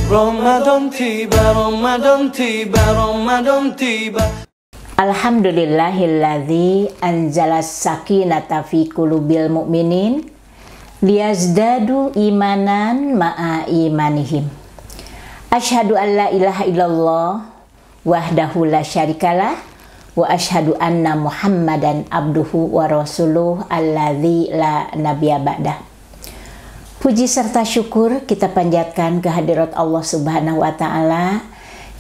Ramadan tiba, Ramadan tiba, Ramadan tiba. Alhamdulillahilladzi anzalas sakinata fi qulubil mu'minin liyazdadu imanan ma'a imanihim. Asyhadu an la ilaha illallah wahdahu la syarikalah wa asyhadu anna Muhammadan abduhu wa rasuluh alladzi la nabiyya ba'dah. Puji serta syukur kita panjatkan kehadirat Allah Subhanahu wa Ta'ala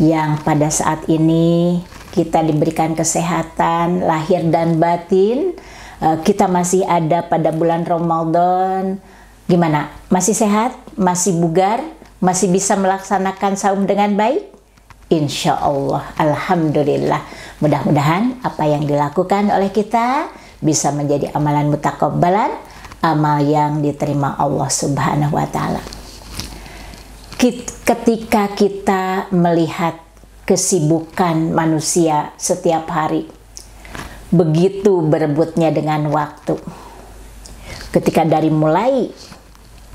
yang pada saat ini kita diberikan kesehatan lahir dan batin. Kita masih ada pada bulan Ramadan. Gimana? Masih sehat? Masih bugar? Masih bisa melaksanakan saum dengan baik? Insya Allah, alhamdulillah. Mudah-mudahan apa yang dilakukan oleh kita bisa menjadi amalan mutakabbalan, amal yang diterima Allah Subhanahu wa Ta'ala. Ketika kita melihat kesibukan manusia setiap hari, begitu berebutnya dengan waktu. Ketika dari mulai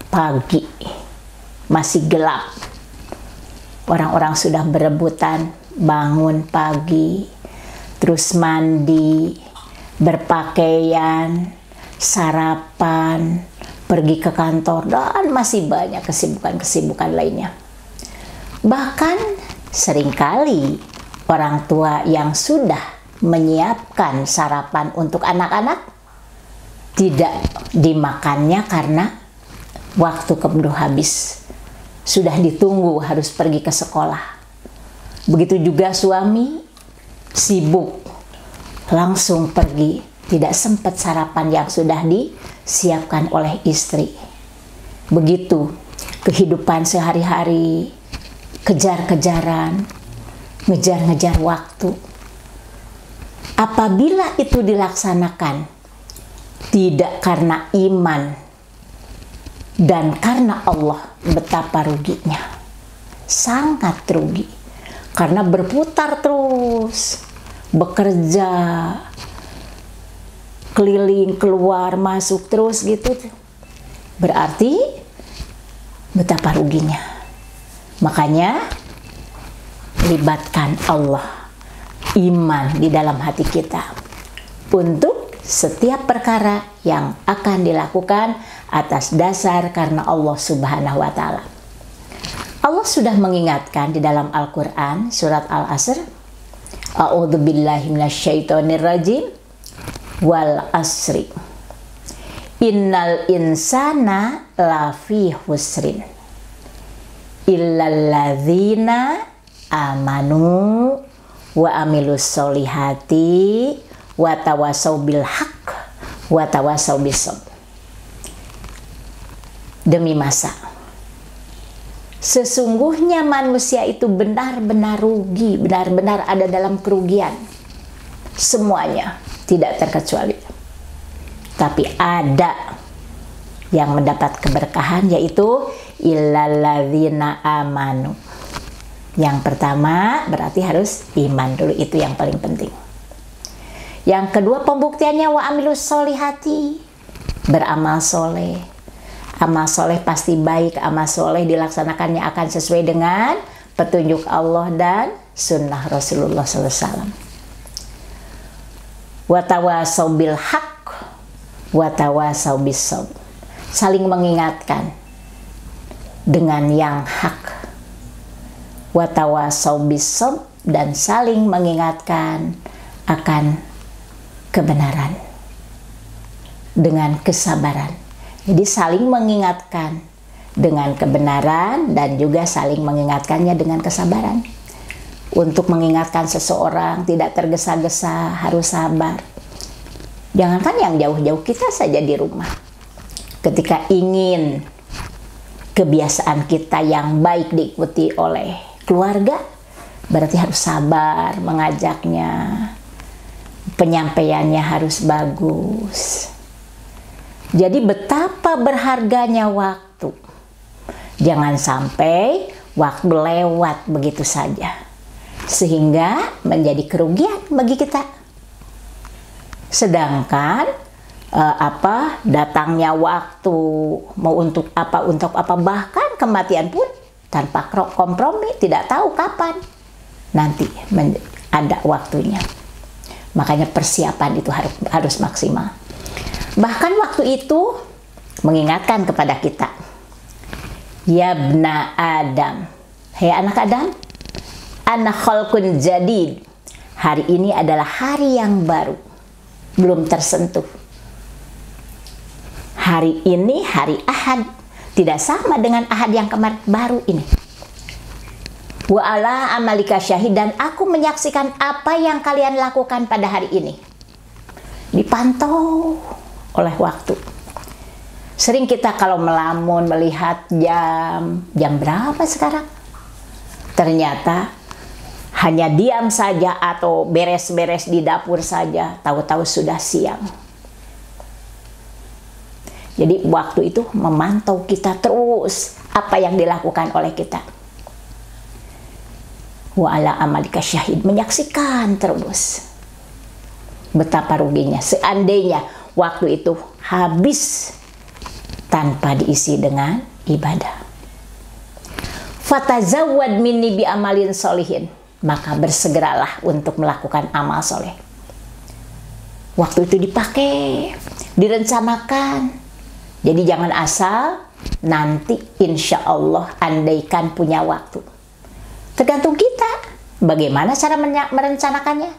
pagi masih gelap, orang-orang sudah berebutan bangun pagi, terus mandi, berpakaian, sarapan, pergi ke kantor, dan masih banyak kesibukan-kesibukan lainnya. Bahkan seringkali orang tua yang sudah menyiapkan sarapan untuk anak-anak tidak dimakannya karena waktu keburu habis. Sudah ditunggu harus pergi ke sekolah. Begitu juga suami sibuk langsung pergi, tidak sempat sarapan yang sudah disiapkan oleh istri. Begitu kehidupan sehari-hari, kejar-kejaran, ngejar-ngejar waktu. Apabila itu dilaksanakan tidak karena iman dan karena Allah, betapa ruginya. Sangat rugi. Karena berputar terus, bekerja, keliling, keluar, masuk terus gitu. Berarti betapa ruginya. Makanya libatkan Allah, iman di dalam hati kita untuk setiap perkara yang akan dilakukan atas dasar karena Allah Subhanahu wa Ta'ala. Allah sudah mengingatkan di dalam Al-Quran surat Al-Asr, A'udzubillahi minasyaitonirrajim, wal asri innal insana lafi husrin illalladzina amanu wa amilus solihati wa tawasau bil haq wa tawasau bis sabr. Demi masa, sesungguhnya manusia itu benar-benar rugi, benar-benar ada dalam kerugian. Semuanya, tidak terkecuali. Tapi ada yang mendapat keberkahan, yaitu illalladzina amanu. Yang pertama berarti harus iman dulu, itu yang paling penting. Yang kedua pembuktiannya wa amilus solihati, beramal soleh. Amal soleh pasti baik, amal soleh dilaksanakannya akan sesuai dengan petunjuk Allah dan sunnah Rasulullah SAW. Watawasau bil haq, watawasau bis sabr. Saling mengingatkan dengan yang hak. Watawasau bis sabr, dan saling mengingatkan akan kebenaran dengan kesabaran. Jadi saling mengingatkan dengan kebenaran dan juga saling mengingatkannya dengan kesabaran. Untuk mengingatkan seseorang tidak tergesa-gesa, harus sabar. Jangankan yang jauh-jauh, kita saja di rumah. Ketika ingin kebiasaan kita yang baik diikuti oleh keluarga, berarti harus sabar mengajaknya. Penyampaiannya harus bagus. Jadi betapa berharganya waktu. Jangan sampai waktu lewat begitu saja, sehingga menjadi kerugian bagi kita. Sedangkan datangnya waktu mau untuk apa bahkan kematian pun tanpa kompromi, tidak tahu kapan nanti ada waktunya. Makanya persiapan itu harus maksimal. Bahkan waktu itu mengingatkan kepada kita, ya bna Adam, hei anak Adam, ana khalqun jadid. Hari ini adalah hari yang baru, belum tersentuh. Hari ini hari Ahad, tidak sama dengan Ahad yang kemarin, baru ini. Wa ala amalika syahid, dan aku menyaksikan apa yang kalian lakukan pada hari ini. Dipantau oleh waktu. Sering kita kalau melamun melihat jam berapa sekarang? Ternyata hanya diam saja atau beres-beres di dapur saja, tahu-tahu sudah siang. Jadi waktu itu memantau kita terus apa yang dilakukan oleh kita. Wa ala amalika syahid, menyaksikan terus. Betapa ruginya seandainya waktu itu habis tanpa diisi dengan ibadah. Fatazawwad minni bi amalin solihin, maka bersegeralah untuk melakukan amal soleh. Waktu itu dipakai, direncanakan. Jadi jangan asal nanti insya Allah andaikan punya waktu. Tergantung kita bagaimana cara merencanakannya.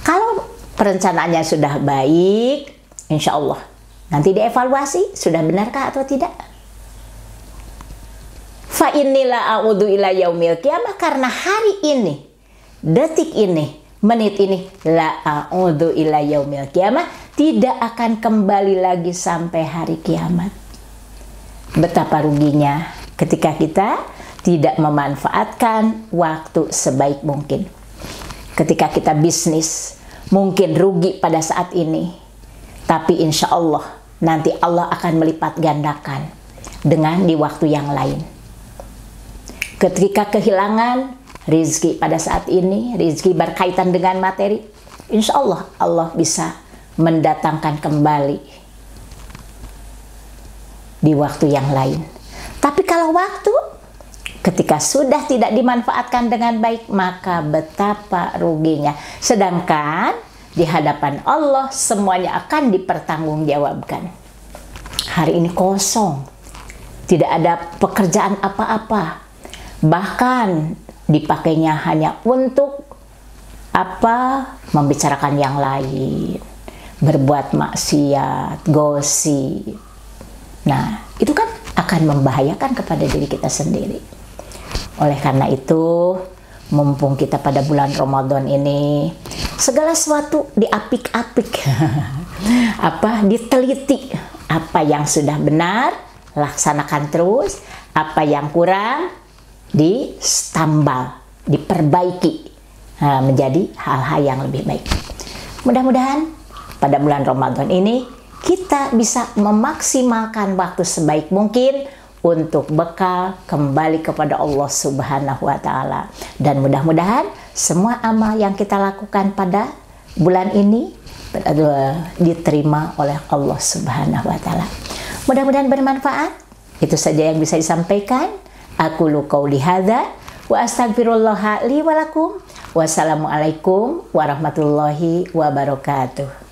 Kalau perencanaannya sudah baik, insya Allah nanti dievaluasi sudah benarkah atau tidak. Fa innila a'udzu ila yaumil qiyamah, karena hari ini, detik ini, menit ini, la a'udzu ila yaumil qiyamah, tidak akan kembali lagi sampai hari kiamat. Betapa ruginya ketika kita tidak memanfaatkan waktu sebaik mungkin. Ketika kita bisnis, mungkin rugi pada saat ini, tapi insya Allah nanti Allah akan melipat gandakan dengan di waktu yang lain. Ketika kehilangan rezeki pada saat ini, rezeki berkaitan dengan materi, insya Allah Allah bisa mendatangkan kembali di waktu yang lain. Tapi kalau waktu ketika sudah tidak dimanfaatkan dengan baik, maka betapa ruginya. Sedangkan di hadapan Allah semuanya akan dipertanggungjawabkan. Hari ini kosong, tidak ada pekerjaan apa-apa, bahkan dipakainya hanya untuk membicarakan yang lain, berbuat maksiat, gosip. Nah, itu kan akan membahayakan kepada diri kita sendiri. Oleh karena itu, mumpung kita pada bulan Ramadan ini, segala sesuatu diapik-apik, diteliti, apa yang sudah benar laksanakan terus, apa yang kurang ditambal, diperbaiki menjadi hal-hal yang lebih baik. Mudah-mudahan pada bulan Ramadan ini kita bisa memaksimalkan waktu sebaik mungkin untuk bekal kembali kepada Allah Subhanahu wa Ta'ala. Dan mudah-mudahan semua amal yang kita lakukan pada bulan ini diterima oleh Allah Subhanahu wa Ta'ala. Mudah-mudahan bermanfaat. Itu saja yang bisa disampaikan. Aku qouli hadza wa astaghfirullah li wa lakum. Wassalamualaikum warahmatullahi wabarakatuh.